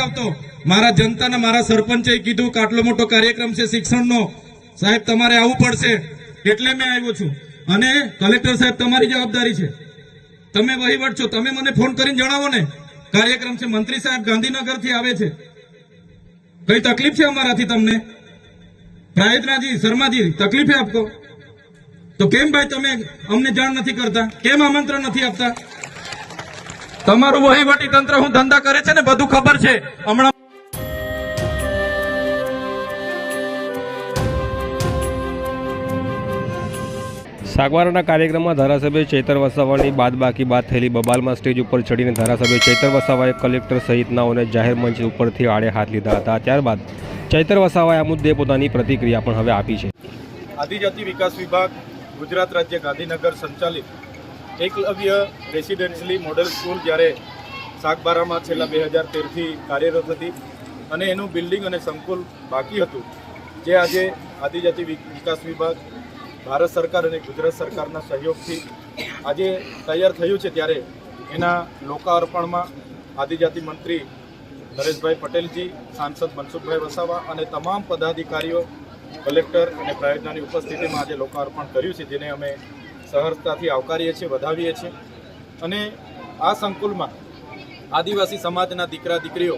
આવતો મારા જનતાના મારા સરપંચે કીધું કે આટલો મોટો કાર્યક્રમ છે શિક્ષણનો, સાહેબ તમારે આવવું પડશે, એટલે મેં આવ્યો છું. અને કલેક્ટર સાહેબ તમારી જવાબદારી છે, તમે વહીવટ છો, તમે મને ફોન કરીને જણાવો ને કાર્યક્રમ છે. મંત્રી સાહેબ ગાંધીનગરથી આવે છે, કઈ તકલીફ છે અમારાથી તમને? પ્રાયતનાજી શર્માજી તકલીફ है आपको? તો કેમ ભાઈ તમે અમને જાણ નથી કરતા, કેમ આમંત્રણ નથી આપતા? તમારું વહીવટી તંત્ર હું ધંધા કરે છે ને બધું ખબર છે. હમણાં સાગવારાના કાર્યક્રમમાં ધારાસભ્ય ચૈતર વસાવાની બાદબાકી બાદ થયેલી બબાલમાં સ્ટેજ ઉપર ચડીને ધારાસભ્ય ચૈતર વસાવાએ કલેક્ટર સહિતનાઓને જાહેર મંચ ઉપરથી આડે હાથ લીધા હતા. ત્યારબાદ ચૈતર વસાવાએ આ મુદ્દે પોતાની પ્રતિક્રિયા પણ હવે આપી છે. આદિજાતિ વિકાસ વિભાગ ગુજરાત રાજ્ય ગાંધીનગર સંચાલિત એકલવ્ય રેસિડેન્શિયલી મોડેલ સ્કૂલ જ્યારે સાગબારામાં છેલ્લા 2013થી કાર્યરત હતી અને એનું બિલ્ડિંગ અને સંકુલ બાકી હતું, જે આજે આદિજાતિ વિકાસ વિભાગ ભારત સરકાર અને ગુજરાત સરકારના સહયોગથી આજે તૈયાર થયું છે, ત્યારે એના લોકાર્પણમાં આદિજાતિ મંત્રી નરેશભાઈ પટેલજી, સાંસદ મનસુખભાઈ વસાવા અને તમામ પદાધિકારીઓ, કલેક્ટર અને પ્રાયોજનાની ઉપસ્થિતિમાં આજે લોકાર્પણ કર્યું છે, જેને અમે સહર્ષતાથી આવકારીએ છીએ, વધાવીએ છીએ. અને આ સંકુલમાં આદિવાસી સમાજના દીકરા દીકરીઓ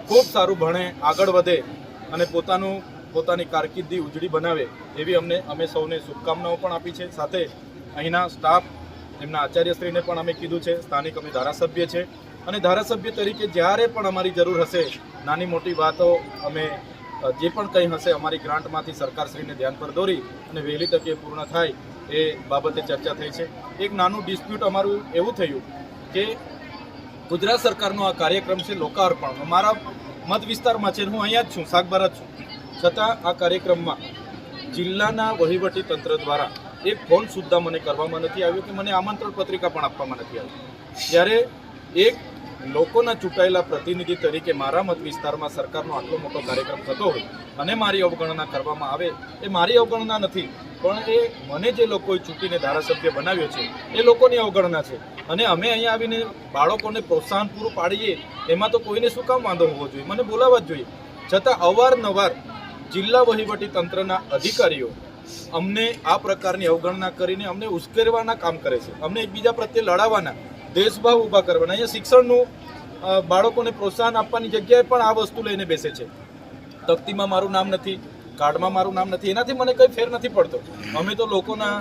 ખૂબ સારું ભણે, આગળ વધે અને પોતાની કારકિર્દી ઉજળી બનાવે એવી અમે સૌને શુભકામનાઓ પણ આપી છે. સાથે અહીંના સ્ટાફ, એમના આચાર્યશ્રીને પણ અમે કીધું છે. સ્થાનિક અમે ધારાસભ્ય છે અને ધારાસભ્ય તરીકે જ્યારે પણ અમારી જરૂર હશે, નાની મોટી વાતો અમે જે પણ કંઈ હશે અમારી ગ્રાન્ટમાંથી સરકારશ્રીને ધ્યાન પર દોરી અને વહેલી તકે પૂર્ણ થાય એ બાબતે ચર્ચા થઈ છે. એક નાનું ડિસ્પ્યુટ અમારું એવું થયું કે ગુજરાત સરકારનો આ કાર્યક્રમ છે લોકાર્પણ, મારા મત વિસ્તારમાં છે, હું અહીંયા જ છું, સાગબારા જ છું, છતાં આ કાર્યક્રમમાં જિલ્લાના વહીવટી તંત્ર દ્વારા એક ફોન સુદ્ધા મને કરવામાં નથી આવ્યો કે મને આમંત્રણ પત્રિકા પણ આપવામાં નથી આવી. જ્યારે એક લોકોના ચૂંટાયેલા પ્રતિનિધિ તરીકે મારા મત વિસ્તારમાં સરકારનો આટલો મોટો કાર્યક્રમ થતો હોય અને મારી અવગણના કરવામાં આવે, એ મારી અવગણના નથી, પણ એ મને જે લોકોએ ચૂંટીને ધારાસભ્ય બનાવ્યો છે એ લોકોની અવગણના છે. અને અમે અહીંયા આવીને બાળકોને પ્રોત્સાહન પૂરું પાડીએ એમાં તો કોઈને શું કામ વાંધો હોવો જોઈએ? મને બોલાવવા જ જોઈએ. છતાં અવારનવાર જિલ્લા વહીવટી તંત્રના અધિકારીઓ અમને આ પ્રકારની અવગણના કરીને અમને ઉશ્કેરવાના કામ કરે છે, અમને એકબીજા પ્રત્યે લડાવવાના, દેશભાવ ઊભા કરવાના. અહીંયા શિક્ષણનું બાળકોને પ્રોત્સાહન આપવાની જગ્યાએ પણ આ વસ્તુ લઈને બેસે છે. તકતીમાં મારું નામ નથી, કાર્ડમાં મારું નામ નથી, એનાથી મને કંઈ ફેર નથી પડતો. અમે તો લોકોના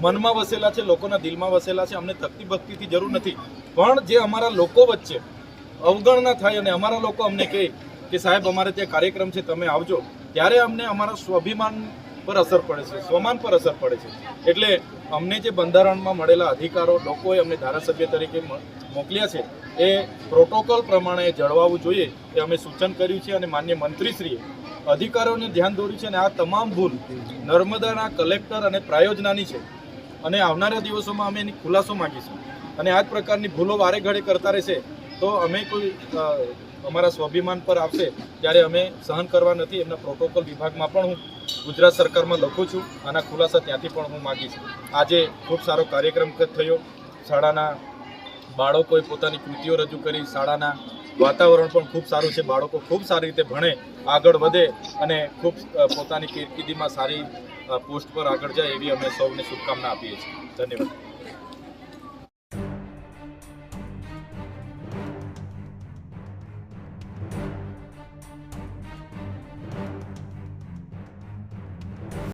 મનમાં વસેલા છે, લોકોના દિલમાં વસેલા છે, અમને તકતી ભક્તિથી જરૂર નથી. પણ જે અમારા લોકો વચ્ચે અવગણના થાય અને અમારા લોકો અમને કહે કે સાહેબ અમારે ત્યાં કાર્યક્રમ છે, તમે આવજો, ત્યારે અમને અમારા સ્વાભિમાન પર અસર પડે છે, સ્વમાન પર અસર પડે છે. એટલે અમને જે બંધારણમાં મળેલા અધિકારો લોકોએ અમને ધારાસભ્ય તરીકે મોકલ્યા છે એ પ્રોટોકોલ પ્રમાણે જળવાવું જોઈએ એ અમે સૂચન કર્યું છે. અને માન્ય મંત્રીશ્રીએ અધિકારીઓને ધ્યાન દોર્યું છે અને આ તમામ ભૂલ નર્મદાના કલેક્ટર અને પ્રાયોજનાની છે અને આવનારા દિવસોમાં અમે એની ખુલાસો માંગીશું. અને આ જ પ્રકારની ભૂલો વારે ઘડે કરતા રહેશે તો અમે કોઈ અમારા સ્વાભિમાન પર આવશે ત્યારે અમે સહન કરવા નથી. એમના પ્રોટોકોલ વિભાગમાં પણ હું ગુજરાત સરકારમાં લખું છું, આના ખુલાસા ત્યાંથી પણ હું માગીશ. આજે ખૂબ સારો કાર્યક્રમ થયો, શાળાના બાળકોએ પોતાની કૃતિઓ રજૂ કરી, શાળાના વાતાવરણ પણ ખૂબ સારું છે, બાળકો ખૂબ સારી રીતે ભણે, આગળ વધે અને ખૂબ પોતાની કારકિર્દીમાં સારી પોસ્ટ પર આગળ જાય એવી અમે સૌને શુભકામના આપીએ છીએ. ધન્યવાદ.